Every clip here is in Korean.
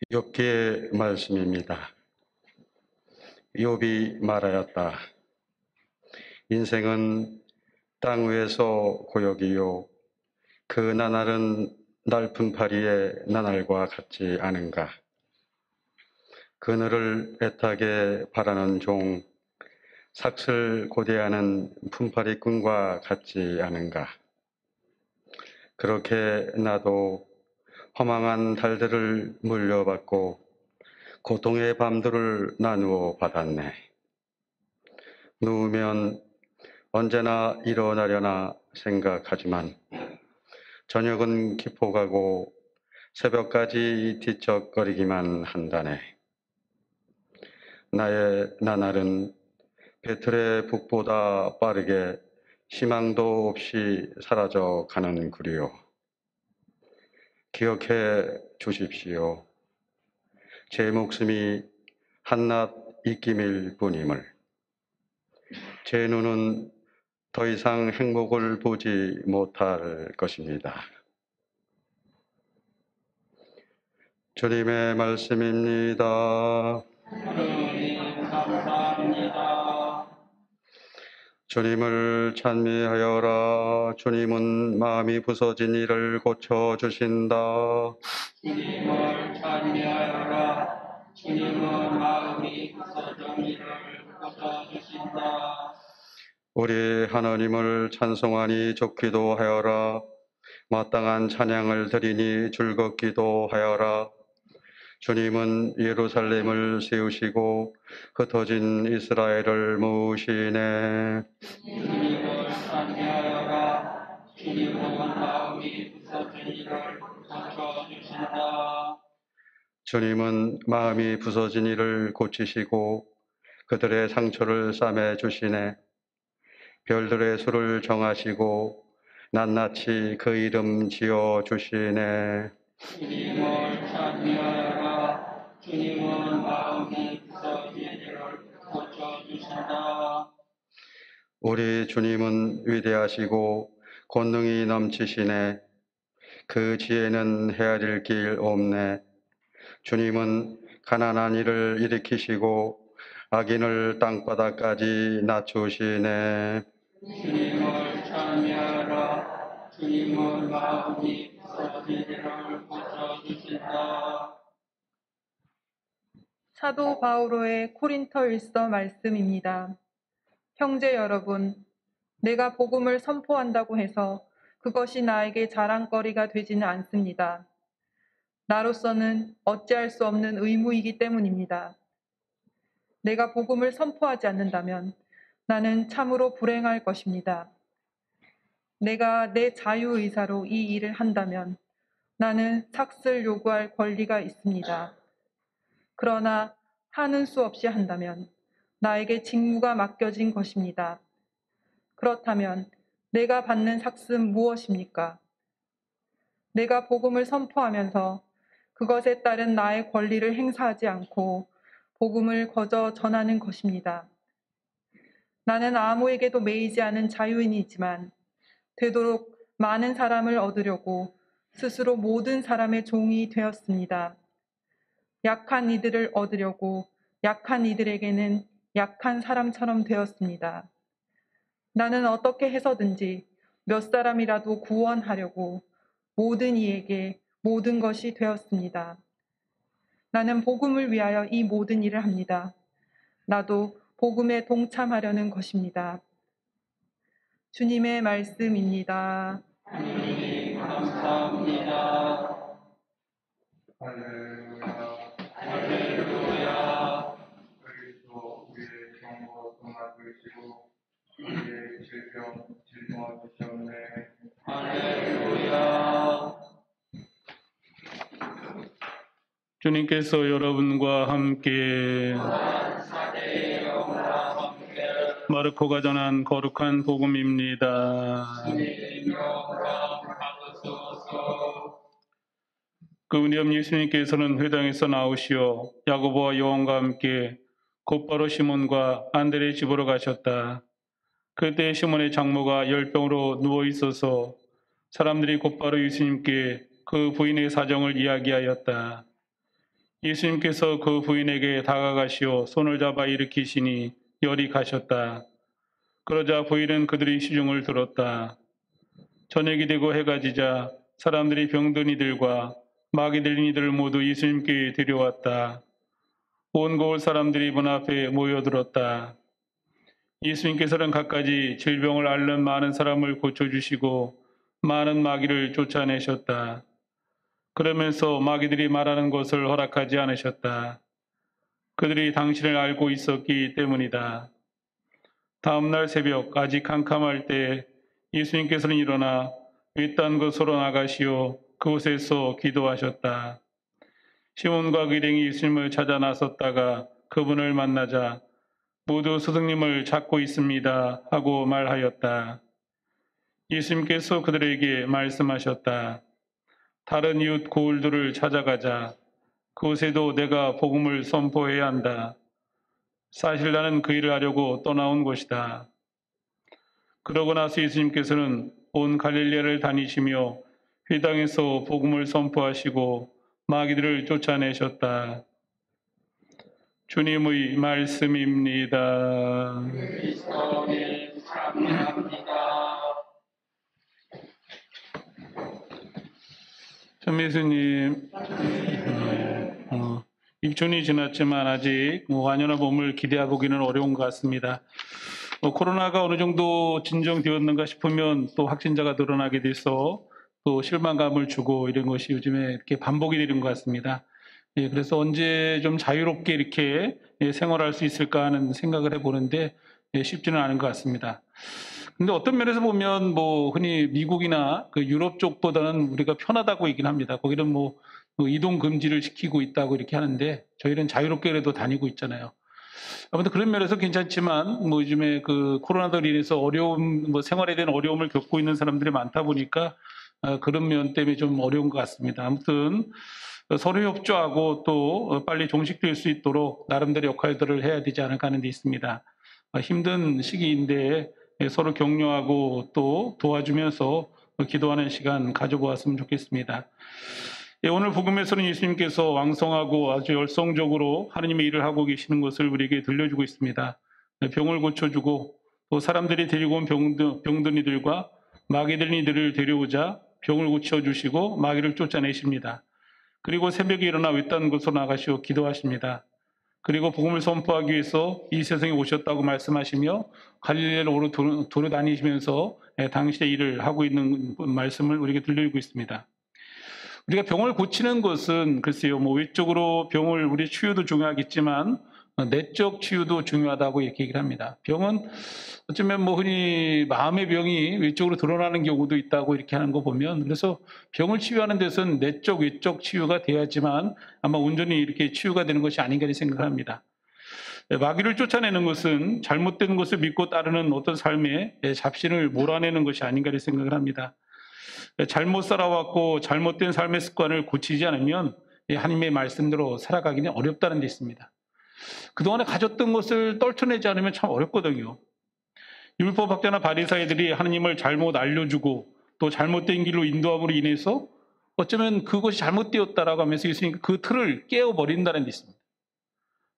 욥기의 말씀입니다. 욥이 말하였다. 인생은 땅 위에서 고역이요 그 나날은 날품파리의 나날과 같지 않은가. 그늘을 애타게 바라는 종, 삭슬 고대하는 품파리꾼과 같지 않은가. 그렇게 나도 허망한 달들을 물려받고 고통의 밤들을 나누어 받았네. 누우면 언제나 일어나려나 생각하지만 저녁은 기포가고 새벽까지 뒤척거리기만 한다네. 나의 나날은 배틀의 북보다 빠르게 희망도 없이 사라져 가는 구리요. 기억해 주십시오. 제 목숨이 한낱 입김일 뿐임을. 제 눈은 더 이상 행복을 보지 못할 것입니다. 주님의 말씀입니다. 하나님 감사합니다. 주님을 찬미하여라. 주님은 마음이 부서진 이를 고쳐주신다. 주님을 찬미하여라. 주님은 마음이 부서진 이를 고쳐주신다. 우리 하나님을 찬송하니 좋기도 하여라. 마땅한 찬양을 드리니 즐겁기도 하여라. 주님은 예루살렘을 세우시고 흩어진 이스라엘을 모으시네. 주님을 찬미하여라. 주님은 마음이 부서진 이를 고쳐주신다. 주님은 마음이 부서진 이를 고치시고 그들의 상처를 싸매 주시네. 별들의 수를 정하시고 낱낱이 그 이름 지어 주시네. 주님을 찬미하여라. 주님은 마음이 부서진 이를 고쳐주신다. 우리 주님은 위대하시고 권능이 넘치시네. 그 지혜는 헤아릴 길 없네. 주님은 가난한 이를 일으키시고 악인을 땅바닥까지 낮추시네. 주님을 찬미하라. 주님은 마음이 부서진 이를 고쳐주신다. 사도 바오로의 코린토일서 말씀입니다. 형제 여러분, 내가 복음을 선포한다고 해서 그것이 나에게 자랑거리가 되지는 않습니다. 나로서는 어찌할 수 없는 의무이기 때문입니다. 내가 복음을 선포하지 않는다면 나는 참으로 불행할 것입니다. 내가 내 자유의사로 이 일을 한다면 나는 삭슬 요구할 권리가 있습니다. 그러나 하는 수 없이 한다면 나에게 직무가 맡겨진 것입니다. 그렇다면 내가 받는 삭은 무엇입니까? 내가 복음을 선포하면서 그것에 따른 나의 권리를 행사하지 않고 복음을 거저 전하는 것입니다. 나는 아무에게도 매이지 않은 자유인이지만 되도록 많은 사람을 얻으려고 스스로 모든 사람의 종이 되었습니다. 약한 이들을 얻으려고 약한 이들에게는 약한 사람처럼 되었습니다. 나는 어떻게 해서든지 몇 사람이라도 구원하려고 모든 이에게 모든 것이 되었습니다. 나는 복음을 위하여 이 모든 일을 합니다. 나도 복음에 동참하려는 것입니다. 주님의 말씀입니다. 주님 감사합니다. 할렐루야. 할렐루야. 그리스도 우리의 병고 도맡으시고 우리의 질병 짊어지셨네. 할렐루야. 주님께서 여러분과 함께 사대의 영과 함께 마르코가 전한 거룩한 복음입니다. 주님 영광 받으소서. 그 은혜없는 예수님께서는 회당에서 나오시어 야고보와 요한과 함께 곧바로 시몬과 안드레의 집으로 가셨다. 그때 시몬의 장모가 열병으로 누워 있어서 사람들이 곧바로 예수님께 그 부인의 사정을 이야기하였다. 예수님께서 그 부인에게 다가가시어 손을 잡아 일으키시니 열이 가셨다. 그러자 부인은 그들의 시중을 들었다. 저녁이 되고 해가 지자 사람들이 병든 이들과 마귀 들린 이들을 모두 예수님께 데려왔다. 온 거울 사람들이 문 앞에 모여들었다. 예수님께서는 갖가지 질병을 앓는 많은 사람을 고쳐주시고 많은 마귀를 쫓아내셨다. 그러면서 마귀들이 말하는 것을 허락하지 않으셨다. 그들이 당신을 알고 있었기 때문이다. 다음 날 새벽 아직 캄캄할 때 예수님께서는 일어나 외딴 곳으로 나가시어 그곳에서 기도하셨다. 시몬과 그 일행이 예수님을 찾아 나섰다가 그분을 만나자 모두 스승님을 찾고 있습니다 하고 말하였다. 예수님께서 그들에게 말씀하셨다. 다른 이웃 고을들을 찾아가자. 그곳에도 내가 복음을 선포해야 한다. 사실 나는 그 일을 하려고 떠나온 것이다. 그러고 나서 예수님께서는 온 갈릴리아를 다니시며 회당에서 복음을 선포하시고 마귀들을 쫓아내셨다. 주님의 말씀입니다. 그리스도를 찬양합니다. 전미수님, 입춘이 지났지만 아직 완연한 봄을 기대하기는 어려운 것 같습니다. 코로나가 어느 정도 진정되었는가 싶으면 또 확진자가 늘어나게 돼서 또 실망감을 주고 이런 것이 요즘에 이렇게 반복이 되는 것 같습니다. 그래서 언제 좀 자유롭게 이렇게 생활할 수 있을까 하는 생각을 해보는데 쉽지는 않은 것 같습니다. 근데 어떤 면에서 보면 뭐 흔히 미국이나 그 유럽 쪽보다는 우리가 편하다고 얘기는 합니다. 거기는 뭐 이동 금지를 시키고 있다고 이렇게 하는데 저희는 자유롭게 그래도 다니고 있잖아요. 아무튼 그런 면에서 괜찮지만 뭐 요즘에 그 코로나로 인해서 어려움, 뭐 생활에 대한 어려움을 겪고 있는 사람들이 많다 보니까 그런 면 때문에 좀 어려운 것 같습니다. 아무튼 서로 협조하고 또 빨리 종식될 수 있도록 나름대로 역할들을 해야 되지 않을까 하는 데 있습니다. 힘든 시기인데 서로 격려하고 또 도와주면서 기도하는 시간 가져보았으면 좋겠습니다. 오늘 복음에서는 예수님께서 왕성하고 아주 열성적으로 하느님의 일을 하고 계시는 것을 우리에게 들려주고 있습니다. 병을 고쳐주고 또 사람들이 데리고 온 병든 이들과 마귀 들린 이들을 데려오자 병을 고쳐주시고 마귀를 쫓아내십니다. 그리고 새벽에 일어나 외딴 곳으로 나가시어 기도하십니다. 그리고 복음을 선포하기 위해서 이 세상에 오셨다고 말씀하시며 갈릴리를 돌아다니시면서 당신의 일을 하고 있는 말씀을 우리에게 들려주고 있습니다. 우리가 병을 고치는 것은 글쎄요, 뭐 외적으로 병을 우리 치유도 중요하겠지만 내적 치유도 중요하다고 이렇게 얘기를 합니다. 병은 어쩌면 뭐 흔히 마음의 병이 외적으로 드러나는 경우도 있다고 이렇게 하는 거 보면 그래서 병을 치유하는 데서는 내적, 외적 치유가 돼야지만 아마 온전히 이렇게 치유가 되는 것이 아닌가 생각을 합니다. 마귀를 쫓아내는 것은 잘못된 것을 믿고 따르는 어떤 삶의 잡신을 몰아내는 것이 아닌가 생각을 합니다. 잘못 살아왔고 잘못된 삶의 습관을 고치지 않으면 하나님의 말씀대로 살아가기는 어렵다는 데 있습니다. 그동안에 가졌던 것을 떨쳐내지 않으면 참 어렵거든요. 율법학자나 바리사이들이 하나님을 잘못 알려주고 또 잘못된 길로 인도함으로 인해서 어쩌면 그것이 잘못되었다라고 하면서 예수님이 그 틀을 깨어버린다는 데 있습니다.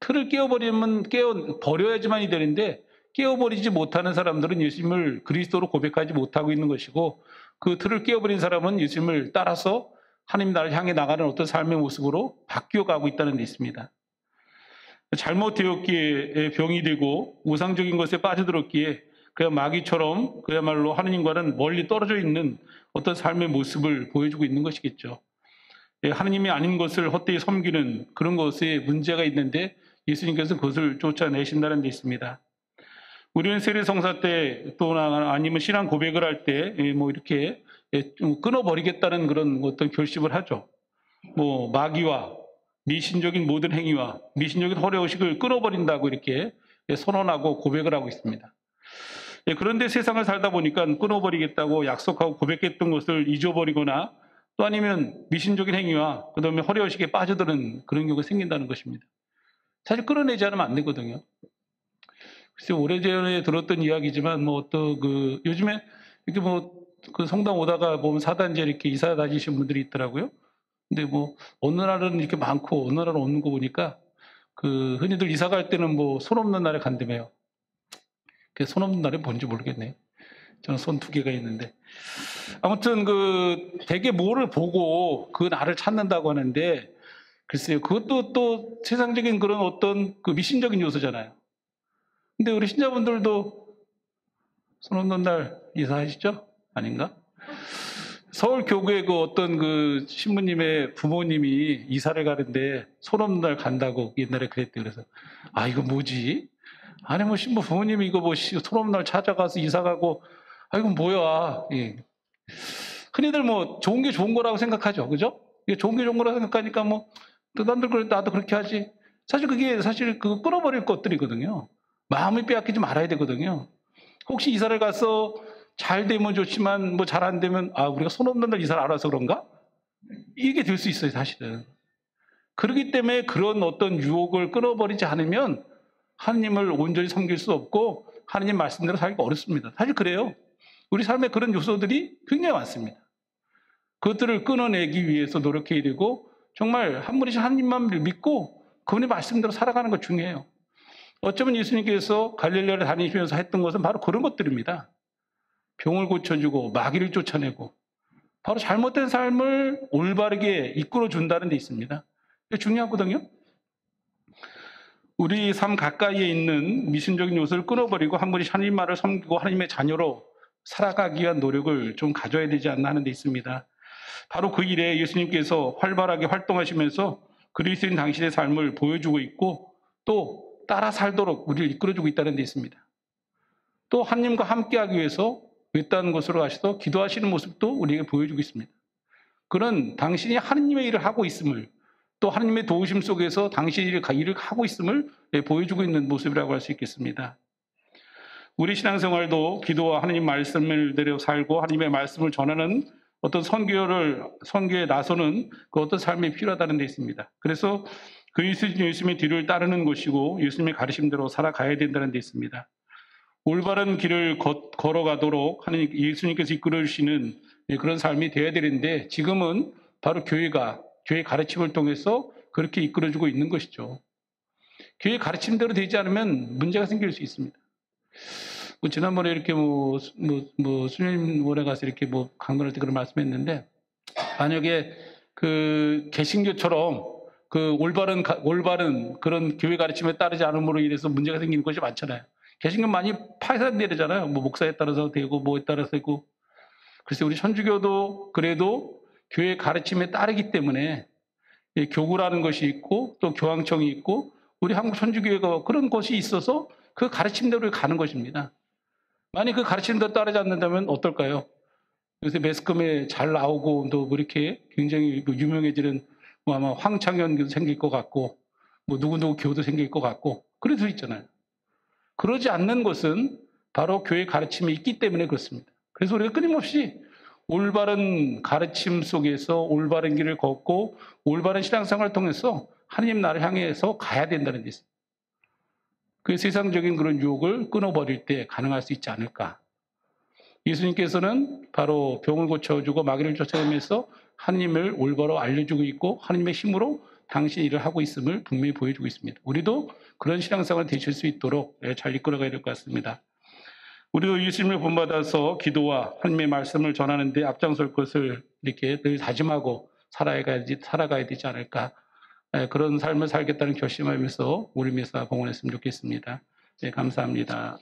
틀을 깨어버려야지만이 되는데 깨어버리지 못하는 사람들은 예수님을 그리스도로 고백하지 못하고 있는 것이고 그 틀을 깨어버린 사람은 예수님을 따라서 하나님 나라를 향해 나가는 어떤 삶의 모습으로 바뀌어가고 있다는 데 있습니다. 잘못되었기에 병이 되고 우상적인 것에 빠져들었기에 그야 마귀처럼 그야말로 하느님과는 멀리 떨어져 있는 어떤 삶의 모습을 보여주고 있는 것이겠죠. 하느님이 아닌 것을 헛되이 섬기는 그런 것에 문제가 있는데 예수님께서 그것을 쫓아내신다는 데 있습니다. 우리는 세례성사 때 또나 아니면 신앙 고백을 할 때 뭐 이렇게 끊어버리겠다는 그런 어떤 결심을 하죠. 뭐 마귀와 미신적인 모든 행위와 미신적인 허례의식을 끊어버린다고 이렇게 선언하고 고백을 하고 있습니다. 그런데 세상을 살다 보니까 끊어버리겠다고 약속하고 고백했던 것을 잊어버리거나 또 아니면 미신적인 행위와 그다음에 허례의식에 빠져드는 그런 경우가 생긴다는 것입니다. 사실 끊어내지 않으면 안 되거든요. 글쎄 오래전에 들었던 이야기지만 뭐 어떤 그 요즘에 이렇게 뭐 그 성당 오다가 보면 사단제 이렇게 이사 다니신 분들이 있더라고요. 근데 뭐 어느 날은 이렇게 많고 어느 날은 없는 거 보니까 그 흔히들 이사 갈 때는 뭐 손 없는 날에 간다며요. 그 손 없는 날이 뭔지 모르겠네. 저는 손 2개가 있는데. 아무튼 그 대개 뭐를 보고 그 날을 찾는다고 하는데 글쎄요. 그것도 또 세상적인 그런 어떤 그 미신적인 요소잖아요. 근데 우리 신자분들도 손 없는 날 이사하시죠? 아닌가? 서울 교구에 그 어떤 그 신부님의 부모님이 이사를 가는데 손 없는 날 간다고 옛날에 그랬대. 그래서 아 이거 뭐지? 아니 뭐 신부 부모님이 이거 뭐 손 없는 날 찾아가서 이사 가고 아 이건 뭐야? 예. 흔히들 뭐 좋은 게 좋은 거라고 생각하죠, 그죠? 이게 좋은 게 좋은 거라고 생각하니까 뭐 또 남들 그래 나도 그렇게 하지. 사실 그게 사실 그 끊어버릴 것들이거든요. 마음을 빼앗기지 말아야 되거든요. 혹시 이사를 가서 잘 되면 좋지만 뭐 잘 안 되면 아 우리가 손 없는 날 이사를 알아서 그런가? 이게 될 수 있어요, 사실은. 그렇기 때문에 그런 어떤 유혹을 끊어버리지 않으면 하나님을 온전히 섬길 수 없고 하나님 말씀대로 살기가 어렵습니다. 사실 그래요. 우리 삶에 그런 요소들이 굉장히 많습니다. 그것들을 끊어내기 위해서 노력해야 되고 정말 한 분이신 하나님만 믿고 그분의 말씀대로 살아가는 것 중요해요. 어쩌면 예수님께서 갈릴리를 다니시면서 했던 것은 바로 그런 것들입니다. 병을 고쳐주고 마귀를 쫓아내고 바로 잘못된 삶을 올바르게 이끌어준다는 데 있습니다. 이게 중요하거든요. 우리 삶 가까이에 있는 미신적인 요소를 끊어버리고 한 분이 하나님만을 섬기고 하나님의 자녀로 살아가기 위한 노력을 좀 가져야 되지 않나 하는 데 있습니다. 바로 그 일에 예수님께서 활발하게 활동하시면서 그리스도인 당신의 삶을 보여주고 있고 또 따라 살도록 우리를 이끌어주고 있다는 데 있습니다. 또 하나님과 함께하기 위해서 외딴 곳으로 가셔서 기도하시는 모습도 우리에게 보여주고 있습니다. 그런 당신이 하나님의 일을 하고 있음을 또 하나님의 도우심 속에서 당신이 일을 하고 있음을 보여주고 있는 모습이라고 할 수 있겠습니다. 우리 신앙생활도 기도와 하나님 말씀을 대로 살고 하나님의 말씀을 전하는 어떤 선교에 나서는 그 어떤 삶이 필요하다는 데 있습니다. 그래서 그리스도 예수님의 뒤를 따르는 것이고 예수님의 가르침대로 살아가야 된다는 데 있습니다. 올바른 길을 걸어가도록 하나님 예수님께서 이끌어주시는 그런 삶이 되어야 되는데 지금은 바로 교회가 교회 가르침을 통해서 그렇게 이끌어주고 있는 것이죠. 교회 가르침대로 되지 않으면 문제가 생길 수 있습니다. 지난번에 이렇게 수녀님원에 가서 이렇게 강론할 때 그런 말씀했는데 만약에 그 개신교처럼 그 올바른 그런 교회 가르침에 따르지 않음으로 인해서 문제가 생기는 것이 많잖아요. 개신교 많이 파산되잖아요. 목사에 따라서 되고 뭐에 따라서 되고. 글쎄 우리 천주교도 그래도 교회 가르침에 따르기 때문에 교구라는 것이 있고 또 교황청이 있고 우리 한국 천주교회가 그런 것이 있어서 그 가르침대로 가는 것입니다. 만약 그 가르침대로 따르지 않는다면 어떨까요? 요새 매스컴에 잘 나오고 또 이렇게 굉장히 유명해지는 아마 황창현도 생길 것 같고 누구누구 교도 생길 것 같고 그럴 수 있잖아요. 그러지 않는 것은 바로 교회 가르침이 있기 때문에 그렇습니다. 그래서 우리가 끊임없이 올바른 가르침 속에서 올바른 길을 걷고 올바른 신앙생활을 통해서 하나님 나라를 향해서 가야 된다는 데 있습니다. 그 세상적인 그런 유혹을 끊어버릴 때 가능할 수 있지 않을까. 예수님께서는 바로 병을 고쳐주고 마귀를 쫓아내면서 하나님을 올바로 알려주고 있고 하나님의 힘으로 당신 일을 하고 있음을 분명히 보여주고 있습니다. 우리도 그런 신앙생활을 되실 수 있도록 잘 이끌어가야 될 것 같습니다. 우리도 예수님을 본받아서 기도와 하나님의 말씀을 전하는 데 앞장설 것을 이렇게 늘 다짐하고 살아가야 되지 않을까. 그런 삶을 살겠다는 결심하면서 우리 미사 봉헌했으면 좋겠습니다. 네, 감사합니다.